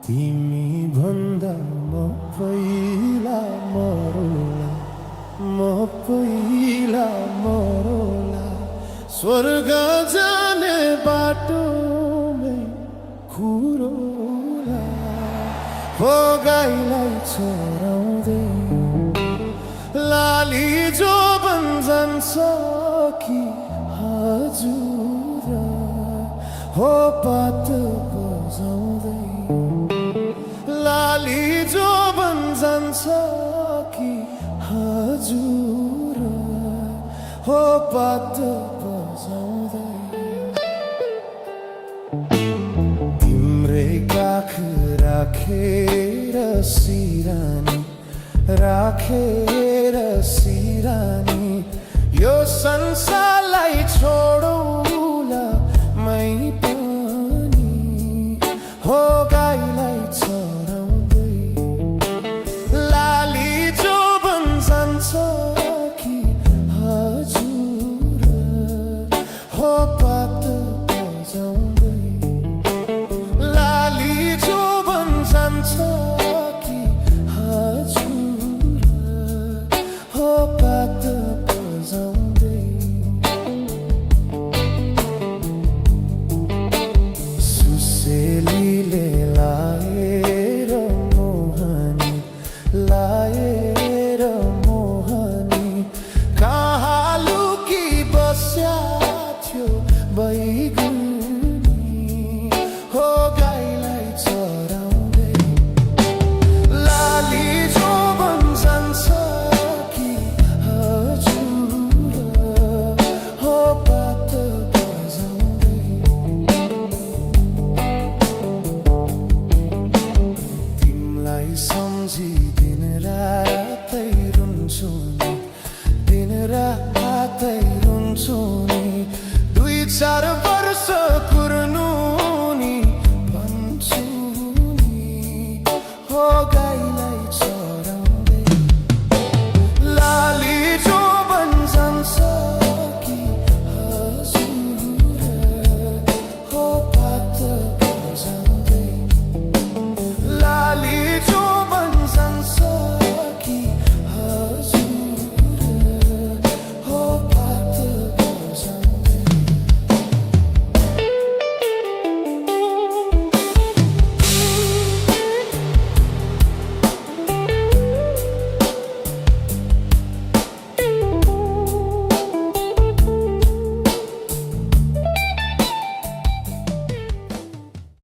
तिमी भन्दा म पहिला मरौला, म पहिला मरौला। स्वर्ग जाने बाटोमै खुरौला, हो गाईलाई चराउँदै लाली जो जान्छ कि हजुर, हो पात बजाउँदै लाली जो जान्छ कि हजुर, हो पात बजाउँदै। तिम्रै काख राखेर सिरानी, राखेर सिरानी, यो संसारलाई छोडौला मै पनि, हो।